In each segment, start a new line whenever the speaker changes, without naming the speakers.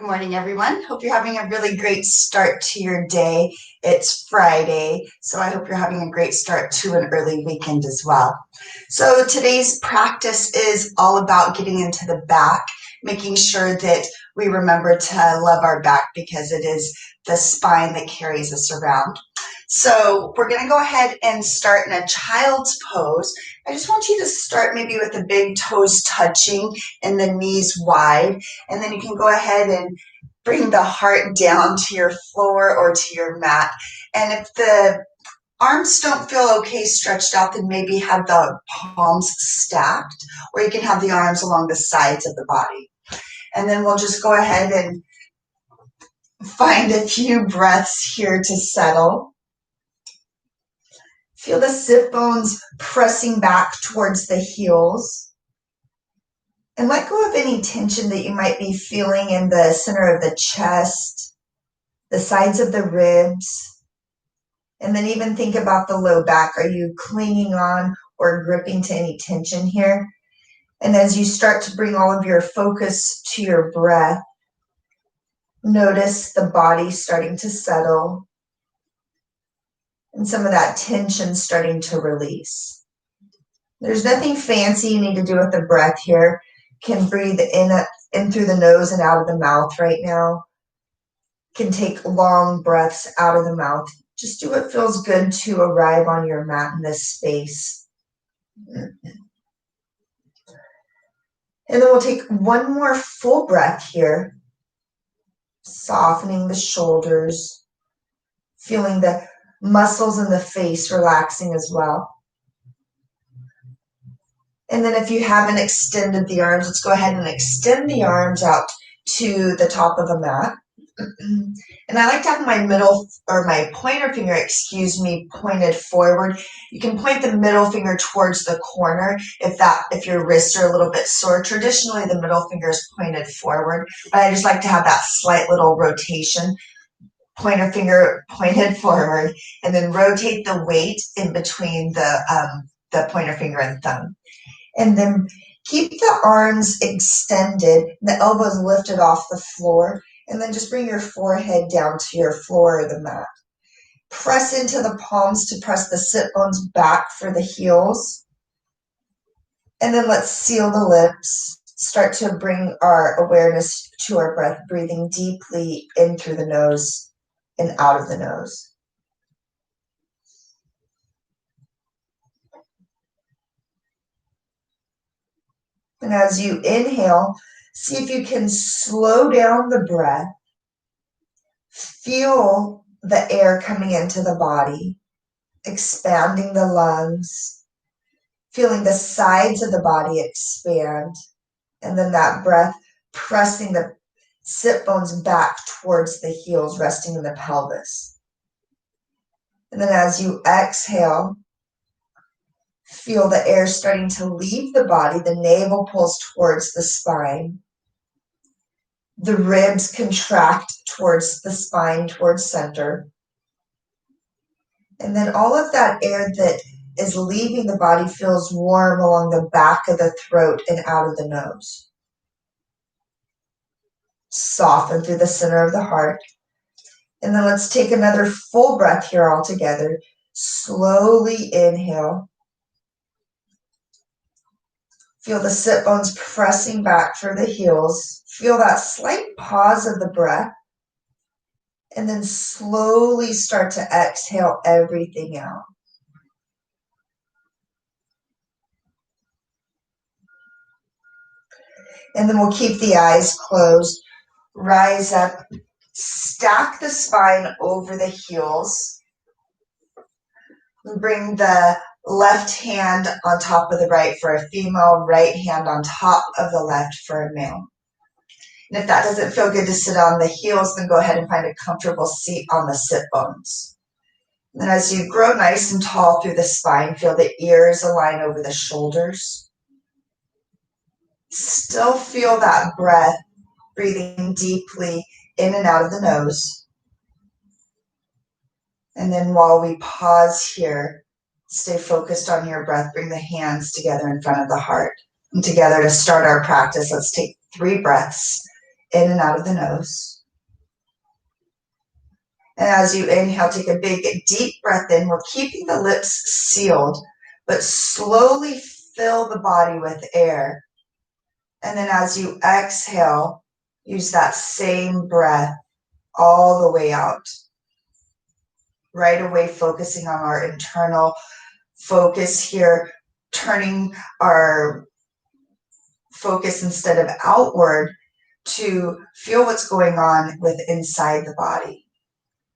Good morning, everyone. Hope you're having a really great start to your day. It's Friday, so I hope you're having a great start to an early weekend as well. So today's practice is all about getting into the back, making sure that we remember to love our back because it is the spine that carries us around. So we're going to go ahead and start in a child's pose. I just want you to start maybe with the big toes touching and the knees wide, and then you can go ahead and bring the heart down to your floor or to your mat. And if the arms don't feel okay stretched out, then maybe have the palms stacked, or you can have the arms along the sides of the body. And then we'll just go ahead and find a few breaths here to settle. Feel the sit bones pressing back towards the heels. And let go of any tension that you might be feeling in the center of the chest, the sides of the ribs. And then even think about the low back. Are you clinging on or gripping to any tension here? And as you start to bring all of your focus to your breath, notice the body starting to settle and some of that tension starting to release. There's nothing fancy you need to do with the breath here. You can breathe in through the nose and out of the mouth right now. You can take long breaths out of the mouth. Just do what feels good to arrive on your mat in this space. And then we'll take one more full breath here, softening the shoulders, feeling the muscles in the face relaxing as well. And then if you haven't extended the arms, let's go ahead and extend the arms out to the top of the mat. And I like to have my pointer finger, pointed forward. You can point the middle finger towards the corner if your wrists are a little bit sore. Traditionally, the middle finger is pointed forward, but I just like to have that slight little rotation. Pointer finger pointed forward, and then rotate the weight in between the pointer finger and thumb. And then keep the arms extended, the elbows lifted off the floor, and then just bring your forehead down to your floor or the mat. Press into the palms to press the sit bones back for the heels. And then let's seal the lips. Start to bring our awareness to our breath, breathing deeply in through the nose and out of the nose. And as you inhale, see if you can slow down the breath. Feel the air coming into the body, expanding the lungs, feeling the sides of the body expand, and then that breath pressing the sit bones back towards the heels, resting in the pelvis. And then as you exhale, feel the air starting to leave the body. The navel pulls towards the spine. The ribs contract towards the spine, towards center. And then all of that air that is leaving the body feels warm along the back of the throat and out of the nose. Soften through the center of the heart. And then let's take another full breath here all together. Slowly inhale. Feel the sit bones pressing back for the heels. Feel that slight pause of the breath. And then slowly start to exhale everything out. And then we'll keep the eyes closed. Rise up. Stack the spine over the heels. Bring the left hand on top of the right for a female, right hand on top of the left for a male. And if that doesn't feel good to sit on the heels, then go ahead and find a comfortable seat on the sit bones. And then as you grow nice and tall through the spine, feel the ears align over the shoulders. Still feel that breath, breathing deeply in and out of the nose. And then while we pause here, stay focused on your breath. Bring the hands together in front of the heart. And together to start our practice, let's take 3 breaths. in and out of the nose. And as you inhale, take a big, deep breath in. We're keeping the lips sealed, but slowly fill the body with air. And then as you exhale, use that same breath all the way out. Right away, focusing on our internal focus here, turning our focus instead of outward to feel what's going on with inside the body.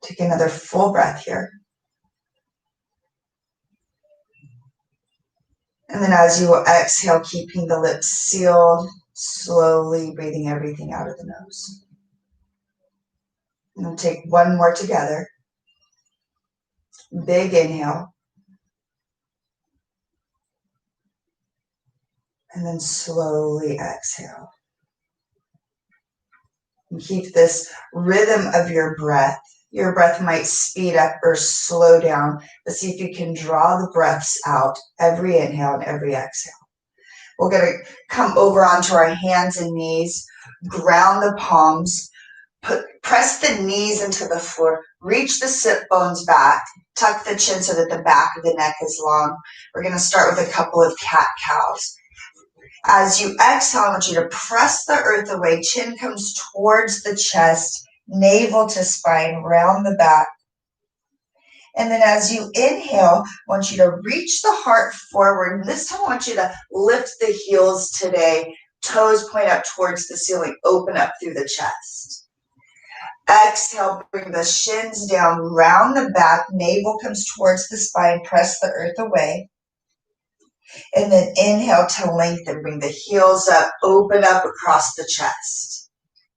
Take another full breath here. And then as you exhale, keeping the lips sealed, slowly breathing everything out of the nose. And take one more together. Big inhale. And then slowly exhale. And keep this rhythm of your breath. Your breath might speed up or slow down, but see if you can draw the breaths out every inhale and every exhale. We're going to come over onto our hands and knees, ground the palms, press the knees into the floor, reach the sit bones back, tuck the chin so that the back of the neck is long. We're going to start with a couple of cat-cows. As you exhale, I want you to press the earth away. Chin comes towards the chest, navel to spine, round the back. And then as you inhale, I want you to reach the heart forward. And this time I want you to lift the heels today. Toes point up towards the ceiling. Open up through the chest. Exhale, bring the shins down, round the back. Navel comes towards the spine. Press the earth away. And then inhale to lengthen. Bring the heels up, open up across the chest.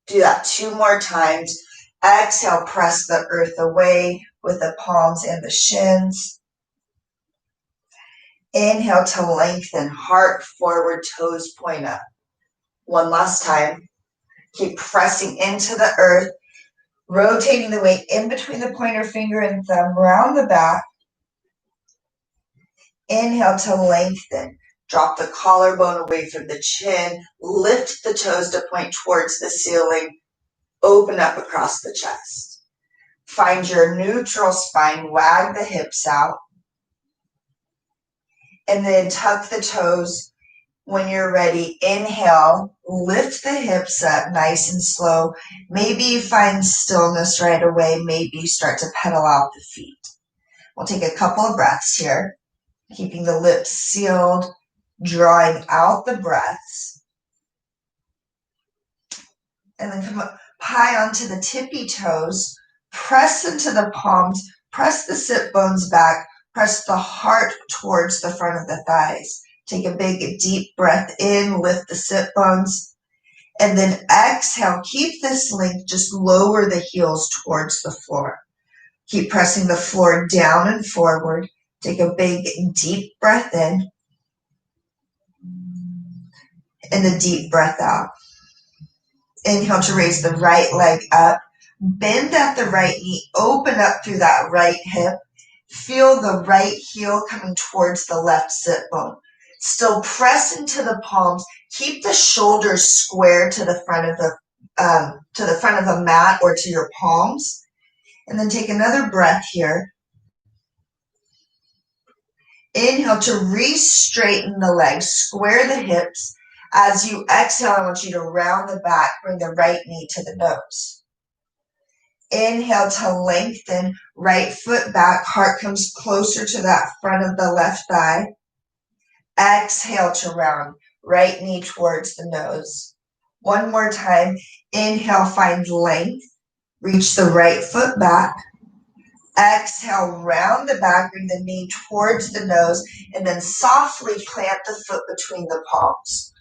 Do that 2 more times. Exhale, press the earth away with the palms and the shins. Inhale to lengthen, heart forward, toes point up. One last time. Keep pressing into the earth, rotating the weight in between the pointer finger and thumb, round the back. Inhale to lengthen. Drop the collarbone away from the chin. Lift the toes to point towards the ceiling. Open up across the chest. Find your neutral spine. Wag the hips out. And then tuck the toes. When you're ready, inhale. Lift the hips up nice and slow. Maybe you find stillness right away. Maybe you start to pedal out the feet. We'll take a couple of breaths here. Keeping the lips sealed, drawing out the breaths. And then come up high onto the tippy toes. Press into the palms. Press the sit bones back. Press the heart towards the front of the thighs. Take a big, deep breath in. Lift the sit bones. And then exhale. Keep this length. Just lower the heels towards the floor. Keep pressing the floor down and forward. Take a big, deep breath in. And a deep breath out. Inhale to raise the right leg up. Bend at the right knee. Open up through that right hip. Feel the right heel coming towards the left sit bone. Still press into the palms. Keep the shoulders square to the front of the mat or to your palms. And then take another breath here. Inhale to re-straighten the legs, square the hips. As you exhale, I want you to round the back, bring the right knee to the nose. Inhale to lengthen, right foot back, heart comes closer to that front of the left thigh. Exhale to round, right knee towards the nose. One more time, inhale, find length, reach the right foot back. Exhale, round the back, bring the knee towards the nose, and then softly plant the foot between the palms.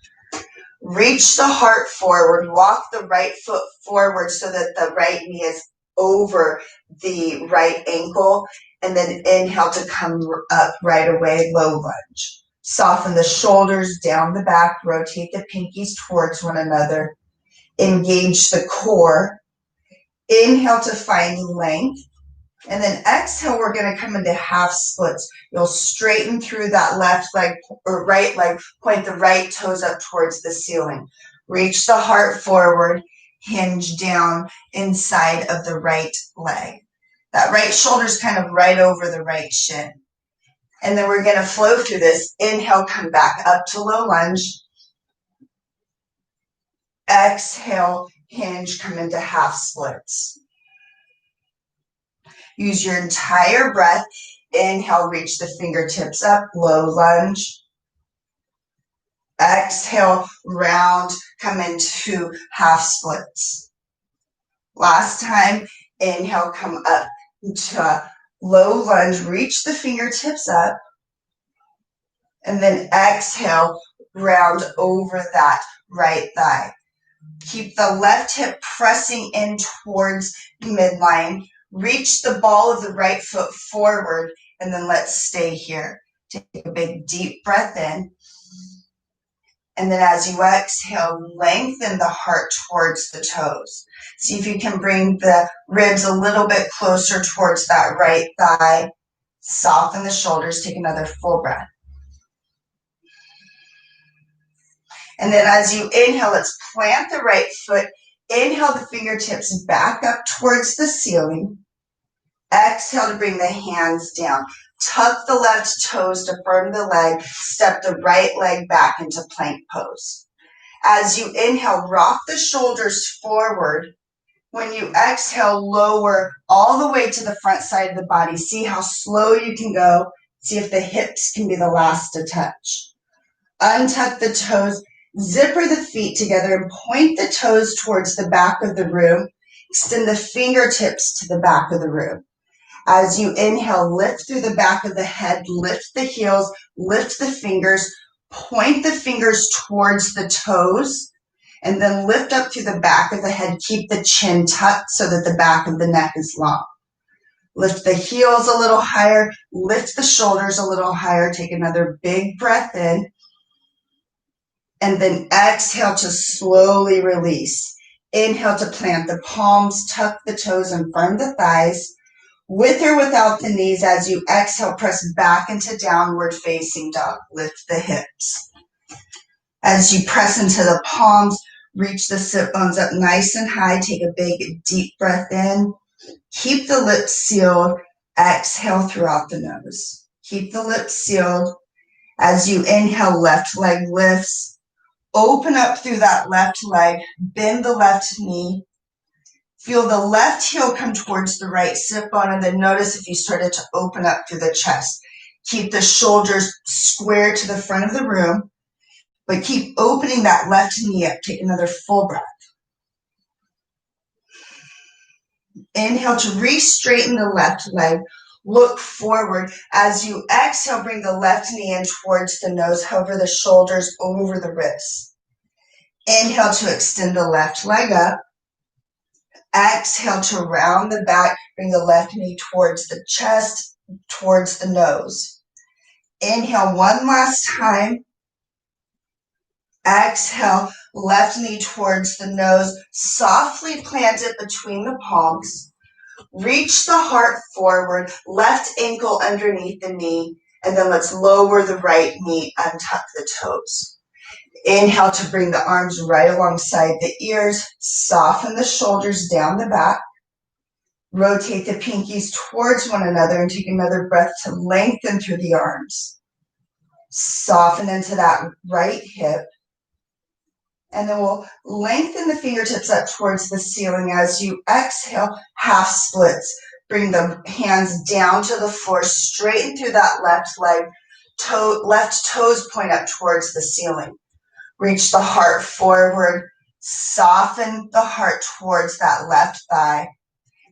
Reach the heart forward, walk the right foot forward so that the right knee is over the right ankle, and then inhale to come up right away, low lunge. Soften the shoulders down the back, rotate the pinkies towards one another. Engage the core. Inhale to find length. And then exhale, we're going to come into half splits. You'll straighten through that left leg or right leg, point the right toes up towards the ceiling. Reach the heart forward. hinge down inside of the right leg. That right shoulder is kind of right over the right shin. And then we're going to flow through this. Inhale, come back up to low lunge. Exhale, hinge, come into half splits. Use your entire breath. Inhale, reach the fingertips up, low lunge. Exhale, round, come into half splits. Last time, inhale, come up to a low lunge, reach the fingertips up, and then exhale, round over that right thigh. Keep the left hip pressing in towards midline. Reach the ball of the right foot forward, and then let's stay here. Take a big deep breath in. And then as you exhale, lengthen the heart towards the toes. See if you can bring the ribs a little bit closer towards that right thigh. Soften the shoulders. Take another full breath. And then as you inhale, let's plant the right foot. Inhale the fingertips back up towards the ceiling. Exhale to bring the hands down. Tuck the left toes to firm the leg. Step the right leg back into plank pose. As you inhale, rock the shoulders forward. When you exhale, lower all the way to the front side of the body. See how slow you can go. See if the hips can be the last to touch. Untuck the toes. Zipper the feet together and point the toes towards the back of the room. Extend the fingertips to the back of the room. As you inhale, lift through the back of the head, lift the heels, lift the fingers, point the fingers towards the toes, and then lift up through the back of the head. Keep the chin tucked so that the back of the neck is long. Lift the heels a little higher, lift the shoulders a little higher. Take another big breath in. And then exhale to slowly release. Inhale to plant the palms, tuck the toes, and firm the thighs. With or without the knees, as you exhale, press back into downward facing dog. Lift the hips. As you press into the palms, reach the sit bones up nice and high. Take a big, deep breath in. Keep the lips sealed. Exhale throughout the nose. Keep the lips sealed. As you inhale, left leg lifts. Open up through that left leg. Bend the left knee. Feel the left heel come towards the right sit bone, and then notice if you started to open up through the chest. Keep the shoulders square to the front of the room, but keep opening that left knee up. Take another full breath. Inhale to re-straighten the left leg. Look forward. As you exhale, bring the left knee in towards the nose. Hover the shoulders over the wrists. Inhale to extend the left leg up. Exhale to round the back. Bring the left knee towards the chest, towards the nose. Inhale one last time. Exhale, left knee towards the nose. Softly plant it between the palms. Reach the heart forward, left ankle underneath the knee, and then let's lower the right knee, untuck the toes. Inhale to bring the arms right alongside the ears. Soften the shoulders down the back. Rotate the pinkies towards one another and take another breath to lengthen through the arms. Soften into that right hip. And then we'll lengthen the fingertips up towards the ceiling. As you exhale, half splits. Bring the hands down to the floor, straighten through that left leg. Left toes point up towards the ceiling. Reach the heart forward. Soften the heart towards that left thigh.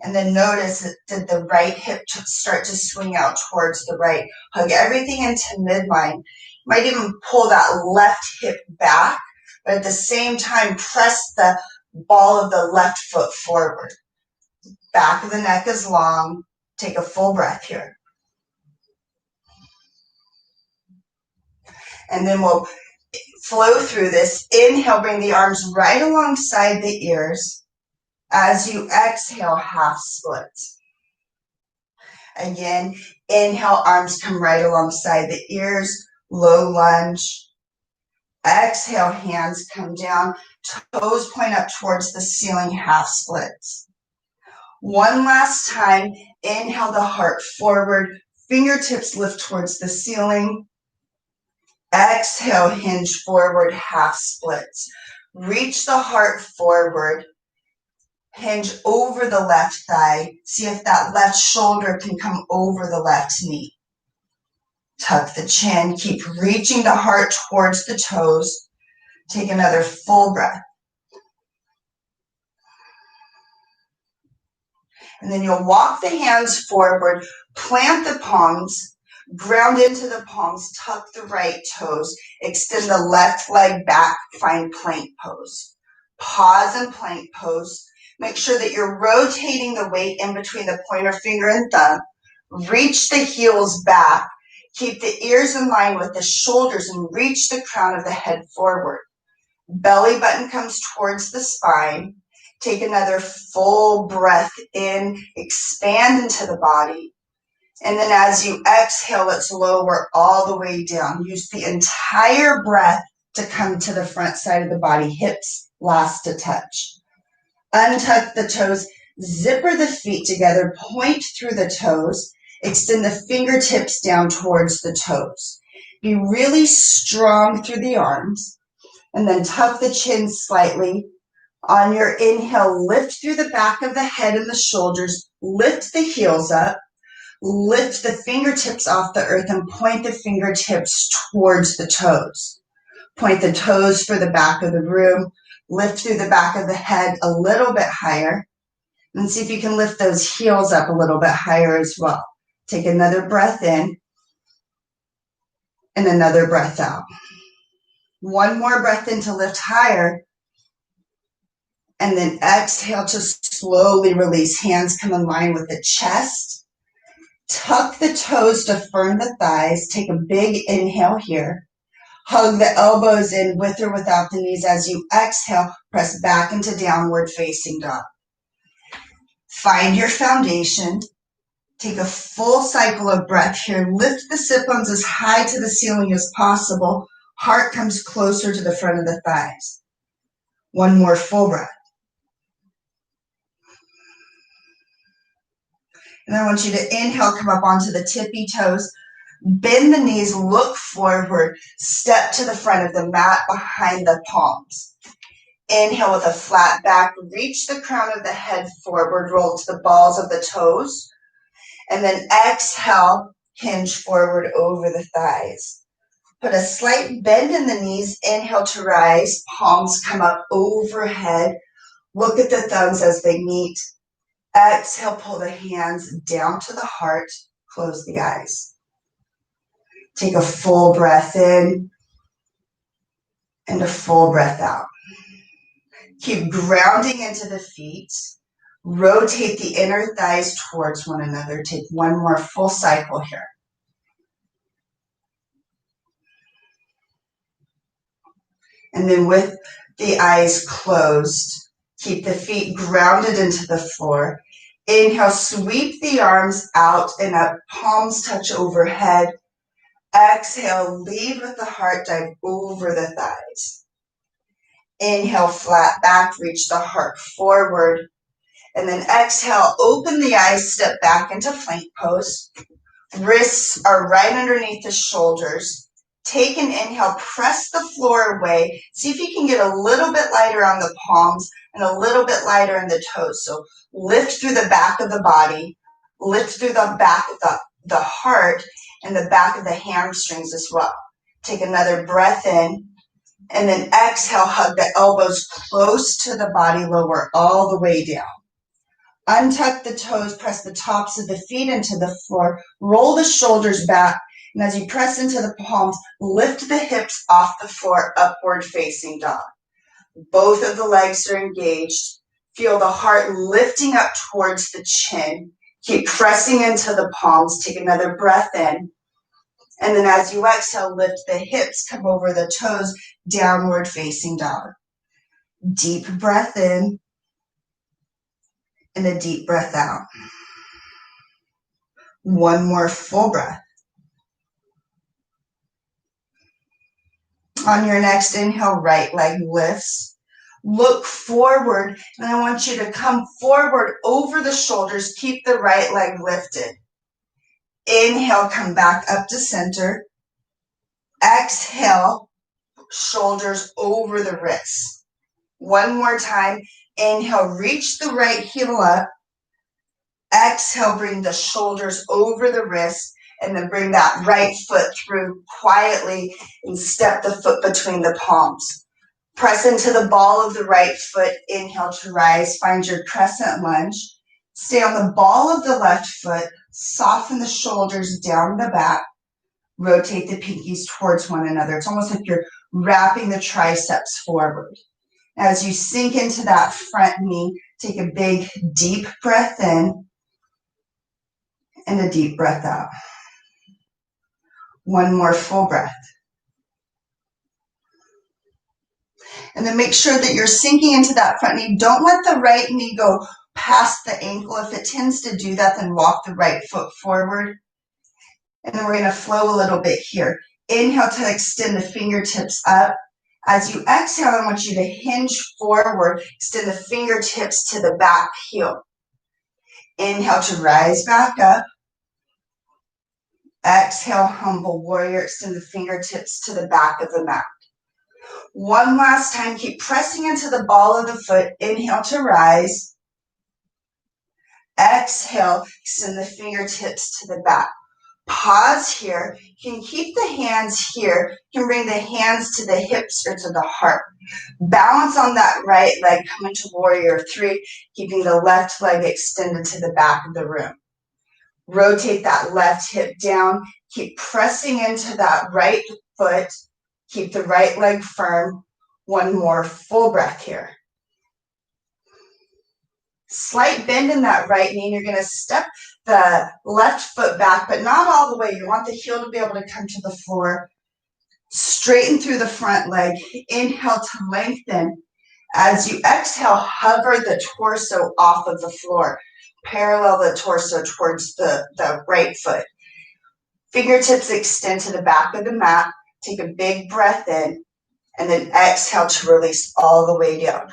And then notice that the right hip start to swing out towards the right. Hug everything into midline. You might even pull that left hip back, but at the same time, press the ball of the left foot forward. Back of the neck is long. Take a full breath here. And then we'll flow through this. Inhale, bring the arms right alongside the ears. As you exhale, half splits. Again, inhale, arms come right alongside the ears, low lunge.
Exhale, hands come down, toes point up towards the ceiling, half splits. One last time, inhale the heart forward, fingertips lift towards the ceiling. Exhale, hinge forward, half splits. Reach the heart forward, hinge over the left thigh. See if that left shoulder can come over the left knee. Tuck the chin, keep reaching the heart towards the toes. Take another full breath. And then you'll walk the hands forward, plant the palms, ground into the palms, tuck the right toes, extend the left leg back, find plank pose. Pause in plank pose. Make sure that you're rotating the weight in between the pointer finger and thumb. Reach the heels back. Keep the ears in line with the shoulders and reach the crown of the head forward. Belly button comes towards the spine. Take another full breath in, expand into the body. And then as you exhale, let's lower all the way down. Use the entire breath to come to the front side of the body, hips last to touch. Untuck the toes, zipper the feet together, point through the toes, extend the fingertips down towards the toes. Be really strong through the arms, and then tuck the chin slightly. On your inhale, lift through the back of the head and the shoulders, lift the heels up, lift the fingertips off the earth and point the fingertips towards the toes. Point the toes for the back of the room, lift through the back of the head a little bit higher, and see if you can lift those heels up a little bit higher as well. Take another breath in and another breath out. One more breath in to lift higher. And then exhale to slowly release. Hands come in line with the chest. Tuck the toes to firm the thighs. Take a big inhale here. Hug the elbows in with or without the knees. As you exhale, press back into downward facing dog. Find your foundation. Take a full cycle of breath here. Lift the sit bones as high to the ceiling as possible. Heart comes closer to the front of the thighs. One more full breath. And I want you to inhale, come up onto the tippy toes, bend the knees, look forward, step to the front of the mat behind the palms. Inhale with a flat back, reach the crown of the head forward, roll to the balls of the toes, and then exhale, hinge forward over the thighs. Put a slight bend in the knees, inhale to rise, palms come up overhead, look at the thumbs as they meet. Exhale, pull the hands down to the heart, close the eyes. Take a full breath in and a full breath out. Keep grounding into the feet. Rotate the inner thighs towards one another. Take one more full cycle here. And then with the eyes closed, keep the feet grounded into the floor. Inhale, sweep the arms out and up, palms touch overhead. Exhale, lead with the heart, dive over the thighs. Inhale, flat back, reach the heart forward. And then exhale, open the eyes, step back into plank pose. Wrists are right underneath the shoulders. Take an inhale, press the floor away. See if you can get a little bit lighter on the palms and a little bit lighter in the toes. So lift through the back of the body, lift through the back of the heart and the back of the hamstrings as well. Take another breath in and then exhale, hug the elbows close to the body, lower all the way down. Untuck the toes, press the tops of the feet into the floor, roll the shoulders back. And as you press into the palms, lift the hips off the floor, upward facing dog. Both of the legs are engaged. Feel the heart lifting up towards the chin. Keep pressing into the palms. Take another breath in. And then as you exhale, lift the hips, come over the toes, downward facing dog. Deep breath in and a deep breath out. One more full breath. On your next inhale, right leg lifts. Look forward, and I want you to come forward over the shoulders. Keep the right leg lifted. Inhale, come back up to center. Exhale, shoulders over the wrists. One more time. Inhale, reach the right heel up. Exhale, bring the shoulders over the wrists, and then bring that right foot through quietly and step the foot between the palms. Press into the ball of the right foot. Inhale to rise. Find your crescent lunge. Stay on the ball of the left foot. Soften the shoulders down the back. Rotate the pinkies towards one another. It's almost like you're wrapping the triceps forward. As you sink into that front knee, take a big, deep breath in and a deep breath out. One more full breath. And then make sure that you're sinking into that front knee. Don't let the right knee go past the ankle. If it tends to do that, then walk the right foot forward. And then we're going to flow a little bit here. Inhale to extend the fingertips up. As you exhale, I want you to hinge forward, extend the fingertips to the back heel. Inhale to rise back up. Exhale, humble warrior, extend the fingertips to the back of the mat. One last time, keep pressing into the ball of the foot. Inhale to rise. Exhale, extend the fingertips to the back. Pause here. You can keep the hands here. You can bring the hands to the hips or to the heart. Balance on that right leg. Come into warrior 3, keeping the left leg extended to the back of the room. Rotate that left hip down. Keep pressing into that right foot. Keep the right leg firm. One more full breath here. Slight bend in that right knee. You're going to step the left foot back, but not all the way. You want the heel to be able to come to the floor. Straighten through the front leg. Inhale to lengthen. As you exhale, hover the torso off of the floor. Parallel the torso towards the right foot. Fingertips extend to the back of the mat. Take a big breath in, and then exhale to release all the way down.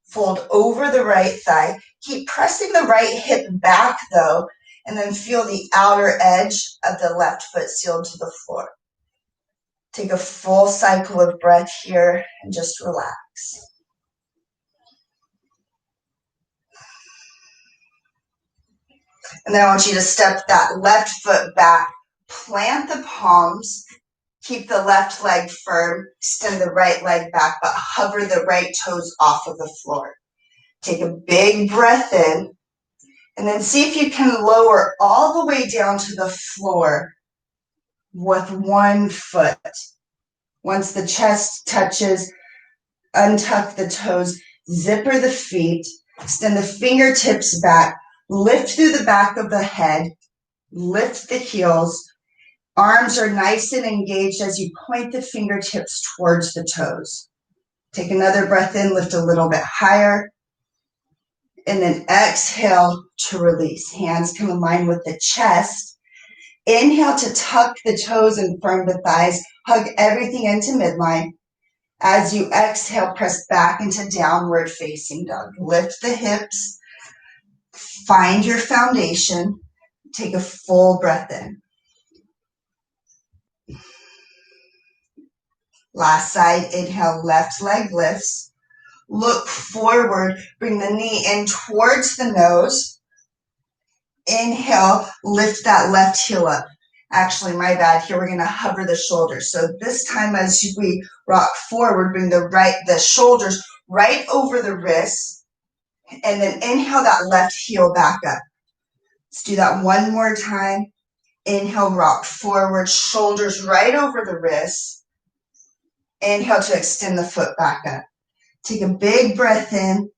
Fold over the right thigh. Keep pressing the right hip back though, and then feel the outer edge of the left foot sealed to the floor. Take a full cycle of breath here and just relax. And then I want you to step that left foot back, plant the palms, keep the left leg firm, extend the right leg back, but hover the right toes off of the floor. Take a big breath in, and then see if you can lower all the way down to the floor with one foot. Once the chest touches, untuck the toes, zipper the feet, extend the fingertips back, lift through the back of the head, lift the heels. Arms are nice and engaged as you point the fingertips towards the toes. Take another breath in, lift a little bit higher, and then exhale to release. Hands come in line with the chest. Inhale to tuck the toes and firm the thighs. Hug everything into midline. As you exhale, press back into downward facing dog. Lift the hips. Find your foundation. Take a full breath in. Last side, inhale, left leg lifts. Look forward, bring the knee in towards the nose. Inhale, lift that left heel up. Actually, my bad, here we're gonna hover the shoulders. So this time as we rock forward, bring the shoulders right over the wrists, and then inhale that left heel back up. Let's do that one more time. Inhale, rock forward, shoulders right over the wrists. Inhale to extend the foot back up. Take a big breath in,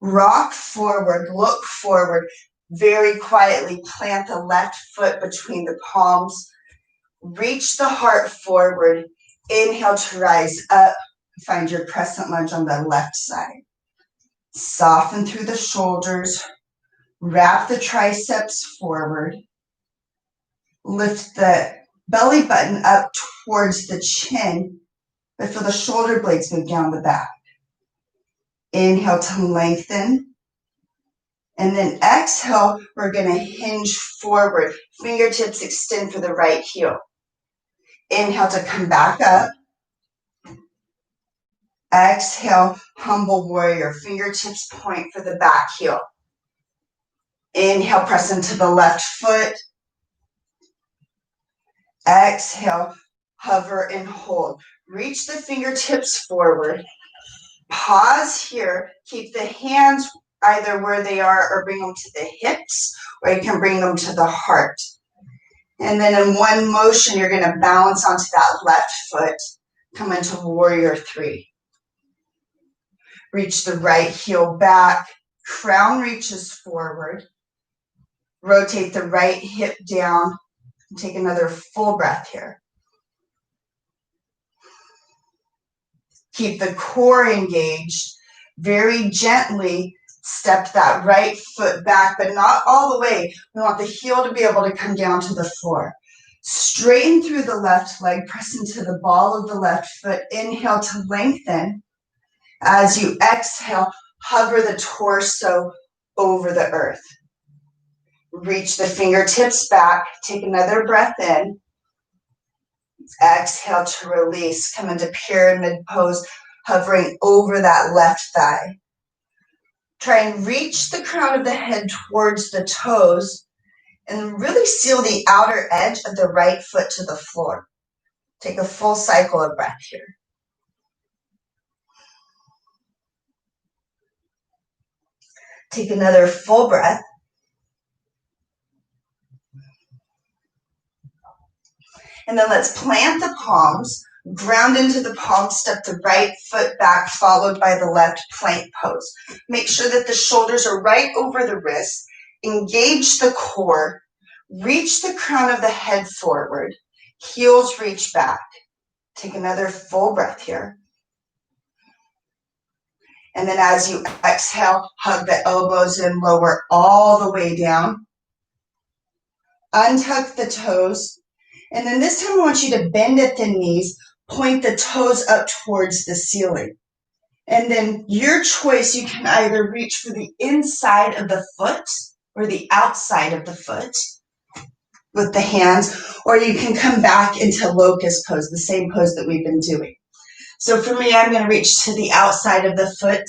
rock forward, look forward. Very quietly plant the left foot between the palms. Reach the heart forward. Inhale to rise up. Find your crescent lunge on the left side. Soften through the shoulders. Wrap the triceps forward. Lift the belly button up towards the chin. but feel the shoulder blades move down the back. Inhale to lengthen. And then exhale, we're going to hinge forward. Fingertips extend for the right heel. Inhale to come back up. Exhale, humble warrior. Fingertips point for the back heel. Inhale, press into the left foot. Exhale, hover and hold. Reach the fingertips forward. Pause here. Keep the hands either where they are or bring them to the hips, or you can bring them to the heart. And then in one motion, you're going to balance onto that left foot. Come into warrior three. Reach the right heel back. Crown reaches forward. Rotate the right hip down. Take another full breath here. Keep the core engaged. Very gently step that right foot back, but not all the way. We want the heel to be able to come down to the floor. Straighten through the left leg, press into the ball of the left foot. Inhale to lengthen. As you exhale, hover the torso over the earth. Reach the fingertips back. Take another breath in. Exhale to release. Come into pyramid pose, hovering over that left thigh. Try and reach the crown of the head towards the toes and really seal the outer edge of the right foot to the floor. Take a full cycle of breath here. Take another full breath. And then let's plant the palms, ground into the palms, step the right foot back, followed by the left plank pose. Make sure that the shoulders are right over the wrists. Engage the core. Reach the crown of the head forward. Heels reach back. Take another full breath here. And then as you exhale, hug the elbows in, lower all the way down. Untuck the toes. And then this time I want you to bend at the knees, point the toes up towards the ceiling. And then your choice, you can either reach for the inside of the foot or the outside of the foot with the hands, or you can come back into locust pose, the same pose that we've been doing. So for me, I'm going to reach to the outside of the foot,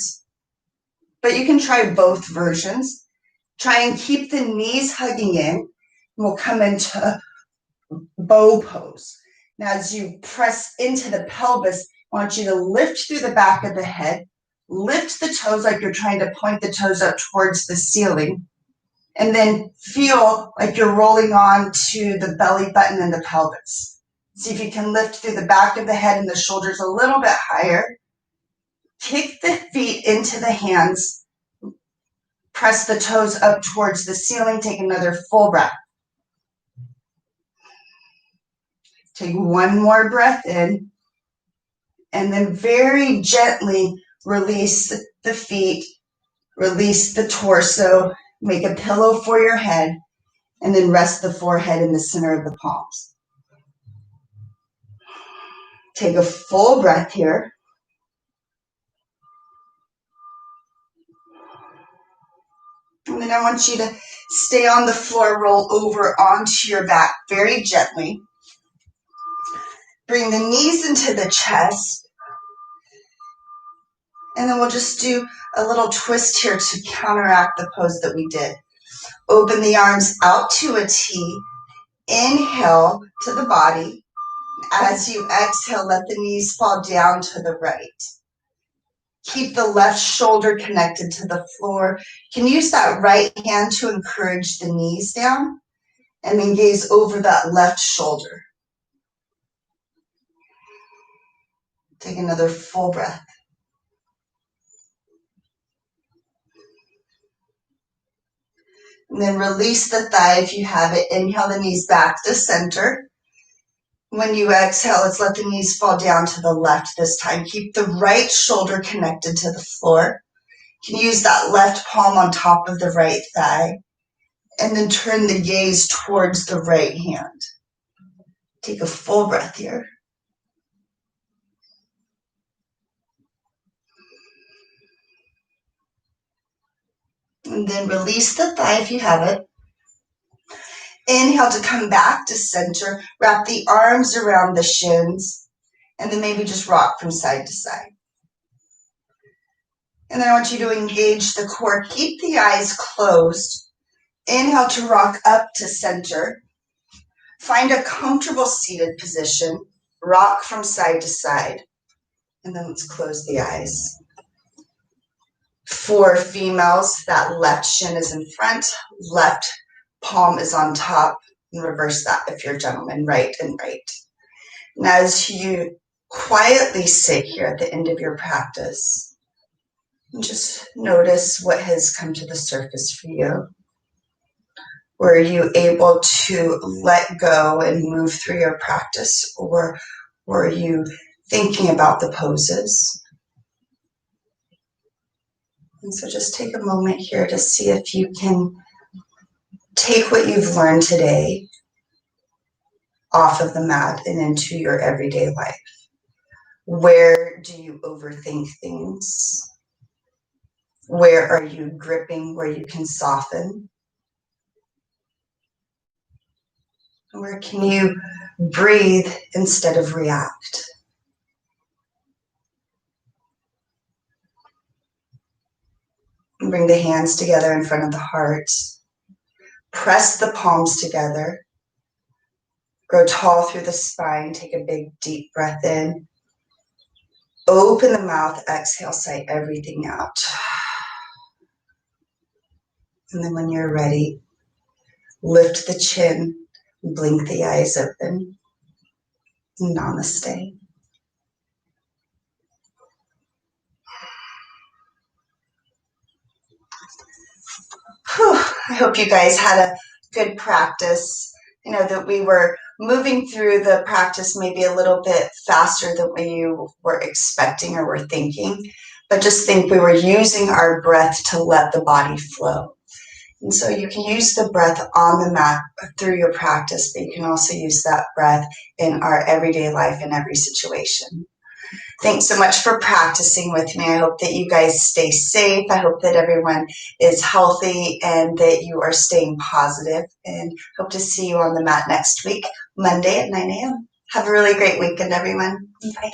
but you can try both versions. Try and keep the knees hugging in. We'll come into bow pose. Now, as you press into the pelvis, I want you to lift through the back of the head, lift the toes like you're trying to point the toes up towards the ceiling, and then feel like you're rolling on to the belly button and the pelvis. See if you can lift through the back of the head and the shoulders a little bit higher. Kick the feet into the hands. Press the toes up towards the ceiling. Take another full breath. Take one more breath in, and then very gently release the feet, release the torso, make a pillow for your head, and then rest the forehead in the center of the palms. Take a full breath here. And then I want you to stay on the floor, roll over onto your back very gently. Bring the knees into the chest. And then we'll just do a little twist here to counteract the pose that we did. Open the arms out to a T. Inhale to the body. As you exhale, let the knees fall down to the right. Keep the left shoulder connected to the floor. You can use that right hand to encourage the knees down, and then gaze over that left shoulder. Take another full breath. And then release the thigh if you have it. Inhale the knees back to center. When you exhale, let's let the knees fall down to the left this time. Keep the right shoulder connected to the floor. You can use that left palm on top of the right thigh. And then turn the gaze towards the right hand. Take a full breath here. And then release the thigh if you have it. Inhale to come back to center. Wrap the arms around the shins. And then maybe just rock from side to side. And then I want you to engage the core. Keep the eyes closed. Inhale to rock up to center. Find a comfortable seated position. Rock from side to side. And then let's close the eyes. For females, that left shin is in front, left palm is on top, and reverse that if you're a gentleman, right and right. And as you quietly sit here at the end of your practice, just notice what has come to the surface for you. Were you able to let go and move through your practice, or were you thinking about the poses? And so just take a moment here to see if you can take what you've learned today off of the mat and into your everyday life. Where do you overthink things? Where are you gripping where you can soften? Where can you breathe instead of react? And bring the hands together in front of the heart. Press the palms together. Grow tall through the spine. Take a big, deep breath in. Open the mouth. Exhale, sigh everything out. And then when you're ready, lift the chin. Blink the eyes open. Namaste. Whew. I hope you guys had a good practice. You know that we were moving through the practice maybe a little bit faster than we were expecting or were thinking, but just think we were using our breath to let the body flow. And so you can use the breath on the mat through your practice, but you can also use that breath in our everyday life in every situation. Thanks so much for practicing with me. I hope that you guys stay safe. I hope that everyone is healthy and that you are staying positive, and hope to see you on the mat next week, Monday at 9 a.m. Have a really great weekend, everyone. Bye.